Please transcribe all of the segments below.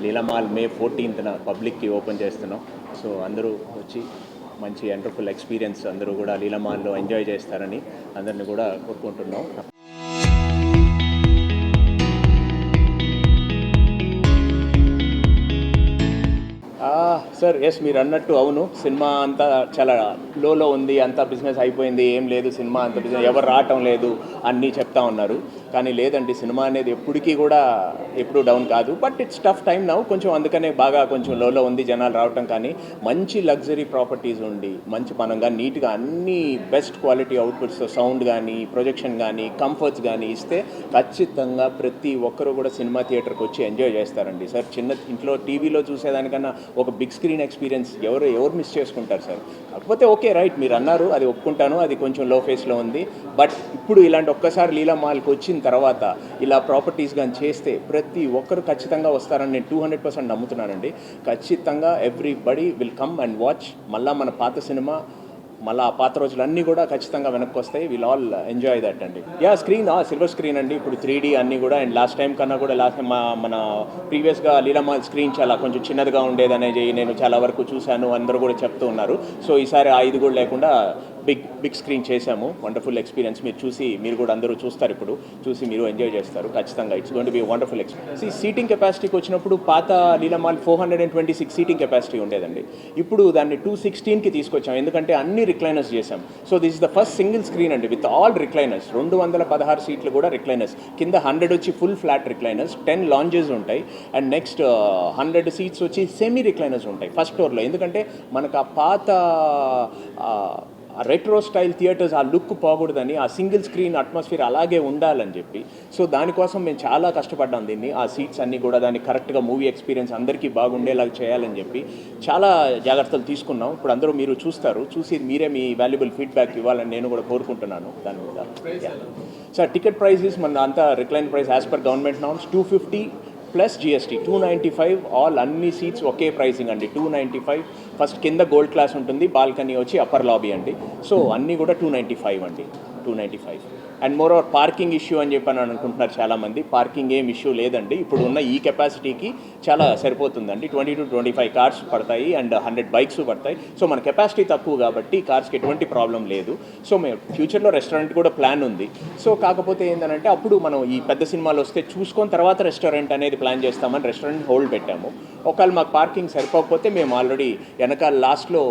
లీలామాల్ మే 14న పబ్లిక్కి ఓపెన్ చేస్తున్నాం. సో అందరూ వచ్చి మంచి వండర్ఫుల్ ఎక్స్పీరియన్స్ అందరూ కూడా లీలామాల్లో ఎంజాయ్ చేస్తారని అందరిని కూడా కోరుకుంటున్నాం. సార్ ఎస్ మీరు అన్నట్టు అవును, సినిమా అంతా చాలా లోలో ఉంది, అంతా బిజినెస్ అయిపోయింది, ఏం లేదు సినిమా అంత బిజినెస్, ఎవరు రావటం లేదు అన్నీ చెప్తా ఉన్నారు. కానీ లేదండి, సినిమా అనేది ఎప్పటికీ కూడా ఎప్పుడు డౌన్ కాదు. But it's tough time now, కొంచెం అందుకనే బాగా కొంచెం లోలో ఉంది జనాలు రావటం. కానీ మంచి లగ్జరీ ప్రాపర్టీస్ ఉండి మంచి పనంగా నీట్గా అన్ని బెస్ట్ క్వాలిటీ అవుట్పుట్స్, సౌండ్ కానీ ప్రొజెక్షన్ కానీ కంఫర్ట్స్ కానీ ఇస్తే ఖచ్చితంగా ప్రతి ఒక్కరు కూడా సినిమా థియేటర్కి వచ్చి ఎంజాయ్ చేస్తారండి. సార్ చిన్న ఇంట్లో టీవీలో చూసేదానికన్నా ఒక బిగ్ స్క్రీన్ ఎక్స్పీరియన్స్ ఎవరు మిస్ చేసుకుంటారు సార్. కాకపోతే ఓకే రైట్, మీరు అన్నారు, అది ఒప్పుకుంటాను, అది కొంచెం లో ఫేస్లో ఉంది. బట్ ఇప్పుడు ఇలాంటి ఒక్కసారి లీలామాల్కి వచ్చిన తర్వాత ఇలా ప్రాపర్టీస్ కానీ చేస్తే ప్రతి ఒక్కరు ఖచ్చితంగా వస్తారని నేను 200% నమ్ముతున్నానండి. ఖచ్చితంగా everybody will come and watch. మళ్ళీ మన పాత సినిమా, మళ్ళీ ఆ పాత రోజులన్నీ కూడా ఖచ్చితంగా వెనక్కి వస్తాయి. విల్ ఆల్ ఎంజాయ్ దట్ అండి. స్క్రీన్ సిల్వర్ స్క్రీన్ అండి, ఇప్పుడు 3D అన్నీ కూడా. అండ్ లాస్ట్ టైం కన్నా కూడా మన ప్రీవియస్గా లీలామాల్ స్క్రీన్ చాలా కొంచెం చిన్నదిగా ఉండేదనేది నేను చాలా వరకు చూశాను, అందరూ కూడా చెప్తూ ఉన్నారు. సో ఈసారి ఆ ఇది కూడా లేకుండా బిగ్ స్క్రీన్ చేశాము. Wonderful experience. మీరు కూడా అందరూ చూస్తారు, ఇప్పుడు చూసి మీరు ఎంజాయ్ చేస్తారు ఖచ్చితంగా. It's going to be wonderful experience. Seating కెపాసిటీకి వచ్చినప్పుడు పాత లీలామాల్ 426 సీటింగ్ కెపాసిటీ ఉండేదండి. ఇప్పుడు దాన్ని 216కి తీసుకొచ్చాం, ఎందుకంటే అన్ని రిక్లైనర్స్ చేశాం. So this is the first single screen అండి విత్ ఆల్ రిక్లైనర్స్. 216 సీట్లు కూడా రిక్లైనర్స్, కింద 100 వచ్చి ఫుల్ ఫ్లాట్ రిక్లైనర్స్, 10 లాంజెస్ ఉంటాయి. అండ్ నెక్స్ట్ 100 సీట్స్ వచ్చి సెమీ రిక్లైనర్స్ ఉంటాయి ఫస్ట్ ఫ్లోర్లో. ఎందుకంటే మనకు ఆ పాత రెట్రో స్టైల్ థియేటర్స్ ఆ లుక్ పోకూడదని, ఆ సింగిల్ స్క్రీన్ అట్మాస్ఫియర్ అలాగే ఉండాలని చెప్పి, సో దానికోసం మేము చాలా కష్టపడ్డాం దీన్ని. ఆ సీట్స్ అన్నీ కూడా దాన్ని కరెక్ట్గా మూవీ ఎక్స్పీరియన్స్ అందరికీ బాగుండేలాగా చేయాలని చెప్పి చాలా జాగ్రత్తలు తీసుకున్నాం. ఇప్పుడు అందరూ మీరు చూస్తారు, చూసి మీరే మీ వాల్యుబుల్ ఫీడ్బ్యాక్ ఇవ్వాలని నేను కూడా కోరుకుంటున్నాను దాని మీద. సార్ టికెట్ ప్రైజెస్ మన అంతా recline price as per government norms 250 plus GST 295. All అన్ని సీట్స్ ఒకే ప్రైసింగ్ అండి, 295. ఫస్ట్ కింద గోల్డ్ క్లాస్ ఉంటుంది, బాల్కనీ వచ్చి అప్పర్ లాబీ అండి. సో అన్నీ కూడా 295 అండి, 295. And more over parking issue అని చెప్పని అనుకుంటున్నారు చాలామంది. పార్కింగ్ ఏం ఇష్యూ లేదండి, ఇప్పుడు ఉన్న ఈ కెపాసిటీకి చాలా సరిపోతుందండి. 20 to 25 కార్స్ పడతాయి అండ్ 100 బైక్స్ పడతాయి. సో మన కెపాసిటీ తక్కువ కాబట్టి కార్స్కి ఎటువంటి ప్రాబ్లం లేదు. సో మేము ఫ్యూచర్లో రెస్టారెంట్ కూడా ప్లాన్ ఉంది. సో కాకపోతే ఏంటంటే అప్పుడు మనం ఈ పెద్ద సినిమాలు వస్తే చూసుకొని తర్వాత రెస్టారెంట్ అనేది ప్లాన్ చేస్తామని రెస్టారెంట్ హోల్డ్ పెట్టాము. ఒకవేళ మాకు పార్కింగ్ సరిపోకపోతే మేము ఆల్రెడీ వెనకాల లాస్ట్లో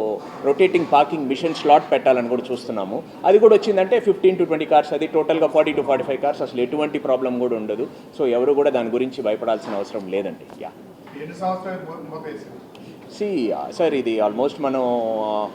రొటేటింగ్ పార్కింగ్ మిషన్ స్లాట్ పెట్టాలని కూడా చూస్తున్నాము. అది కూడా వచ్చిందంటే 15 to 20 కార్స్, అది టోటల్గా 40 to 45 కార్స్. అసలు ఎటువంటి ప్రాబ్లం కూడా ఉండదు. సో ఎవరు కూడా దాని గురించి భయపడాల్సిన అవసరం లేదండి. సార్ ఇది ఆల్మోస్ట్ మనం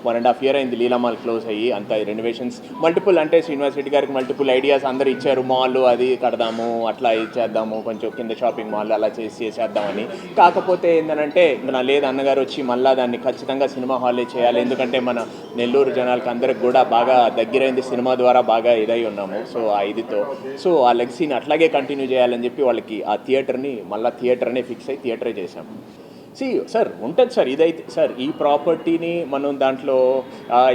1.5 year అయింది లీలామాల్ క్లోజ్ అయ్యి. అంతా రెనోవేషన్స్ మల్టిపుల్, అంటే శ్రీనివాస్ రెడ్డి గారికి మల్టిపుల్ ఐడియాస్ అందరూ ఇచ్చారు. మాల్ అది కడదాము, అట్లా ఇచ్చేద్దాము, కొంచెం కింద షాపింగ్ మాల్ అలా చేసేద్దామని. కాకపోతే ఏంటంటే నా లేదు, అన్నగారు వచ్చి మళ్ళీ దాన్ని ఖచ్చితంగా సినిమా హాలే చేయాలి, ఎందుకంటే మన నెల్లూరు జనాలకి అందరికి కూడా బాగా దగ్గరైంది, సినిమా ద్వారా బాగా ఇదై ఉన్నాము. సో ఆ ఇదితో సో ఆ లెగసీని అట్లాగే కంటిన్యూ చేయాలని చెప్పి వాళ్ళకి ఆ థియేటర్ని మళ్ళీ థియేటర్నే ఫిక్స్ అయ్యి థియేటరే చేశాము. సార్ ఉంటుంది సార్, ఇదైతే సార్ ఈ ప్రాపర్టీని మనం దాంట్లో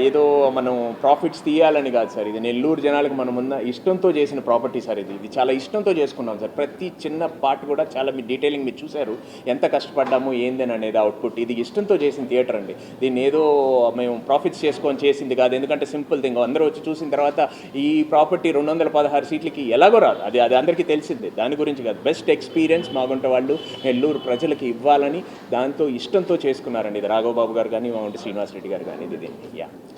ఏదో మనం ప్రాఫిట్స్ తీయాలని కాదు సార్. ఇది నెల్లూరు జనాలకు మనం ఉన్న ఇష్టంతో చేసిన ప్రాపర్టీ సార్. ఇది చాలా ఇష్టంతో చేసుకున్నాం సార్. ప్రతి చిన్న పార్ట్ కూడా చాలా మీ డీటెయిలింగ్ మీరు చూశారు, ఎంత కష్టపడ్డాము ఏందని అనేది అవుట్పుట్. ఇది ఇష్టంతో చేసిన థియేటర్ అండి. దీన్ని ఏదో మేము ప్రాఫిట్స్ చేసుకొని చేసింది కాదు. ఎందుకంటే సింపుల్ థింగ్, అందరూ వచ్చి చూసిన తర్వాత ఈ ప్రాపర్టీ 216 సీట్లకి ఎలాగో రాదు, అది అందరికీ తెలిసిందే. దాని గురించి కాదు, బెస్ట్ ఎక్స్పీరియన్స్ మాగుంటే వాళ్ళు నెల్లూరు ప్రజలకి ఇవ్వాలని దాంతో ఇష్టంతో చేసుకున్నారండి. ఇది రాఘవబాబు గారు కానీ మాగుంటే శ్రీనివాస్ రెడ్డి గారు కానీ. ఇది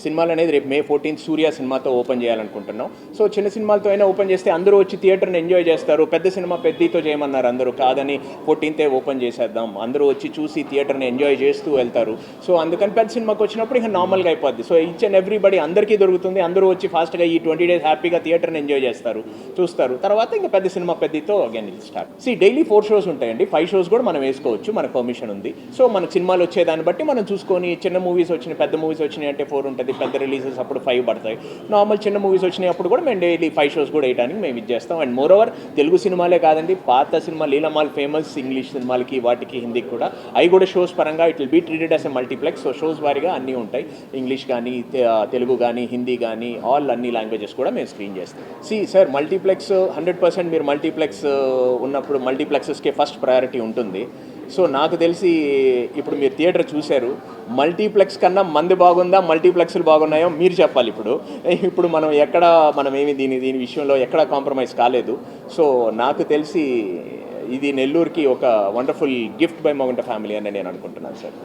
సినిమాలు అనేది రేపు May 14 సూర్య సినిమాతో ఓపెన్ చేయాలనుకుంటున్నాం. సో చిన్న సినిమాలతో అయినా ఓపెన్ చేస్తే అందరూ వచ్చి థియేటర్ని ఎంజాయ్ చేస్తారు. పెద్ద సినిమా పెద్దతో చేయమన్నారు అందరూ, కాదని 14th ఓపెన్ చేసేద్దాం, అందరూ వచ్చి చూసి థియేటర్ని ఎంజాయ్ చేస్తూ వెళ్తారు. సో అందుకని పెద్ద సినిమాకి వచ్చినప్పుడు ఇక నార్మల్గా అయిపోద్ది. సో ఈచ్ అండ్ ఎవ్రీబడి అందరికీ దొరుకుతుంది. అందరూ వచ్చి ఫాస్ట్గా ఈ 20 days హ్యాపీగా థియేటర్ని ఎంజాయ్ చేస్తారు, చూస్తారు. తర్వాత ఇంకా పెద్ద సినిమా పెద్దతో అగైన్ ఇది స్టార్ట్. డైలీ 4 shows ఉంటాయండి, 5 shows కూడా మనం వేసుకోవచ్చు, మనకు పర్మిషన్ ఉంది. సో మన సినిమాలు వచ్చేదాన్ని బట్టి మనం చూసుకొని, చిన్న మూవీస్ వచ్చినాయి, పెద్ద మూవీస్ వచ్చినాయి అంటే 4 ఉంటుంది, పెద్ద రిలీజెస్ అప్పుడు 5 పడతాయి. నార్మల్ చిన్న మూవీస్ వచ్చినాయి అప్పుడు కూడా మేము డైలీ 5 shows కూడా వేయడానికి మేము ఇది చేస్తాం. అండ్ మోర్ ఓవర్ తెలుగు సినిమాలే కాదండి, పాత సినిమా లీలామాల్ ఫేమస్ ఇంగ్లీష్ సినిమాలకి వాటికి హిందీకి కూడా అవి కూడా షోస్ పరంగా it will be treated as a multiplex. So shows వారీగా అన్నీ ఉంటాయి, ఇంగ్లీష్ కానీ తెలుగు కానీ హిందీ కానీ ఆల్ అన్ని లాంగ్వేజెస్ కూడా మేము స్క్రీన్ చేస్తాం. సార్ మల్టీప్లెక్స్ 100% మీరు మల్టీప్లెక్స్ ఉన్నప్పుడు మల్టీప్లెక్సెస్కే ఫస్ట్ ప్రయారిటీ ఉంటుంది. సో నాకు తెలిసి ఇప్పుడు మీరు థియేటర్ చూశారు, మల్టీప్లెక్స్ కన్నా మంది బాగుందా, మల్టీప్లెక్స్లు బాగున్నాయో మీరు చెప్పాలి. ఇప్పుడు మనం ఏమి దీని విషయంలో ఎక్కడ కాంప్రమైజ్ కాలేదు. సో నాకు తెలిసి ఇది నెల్లూరుకి ఒక వండర్ఫుల్ గిఫ్ట్ బై మౌంట ఫ్యామిలీ అని నేను అనుకుంటున్నాను సార్.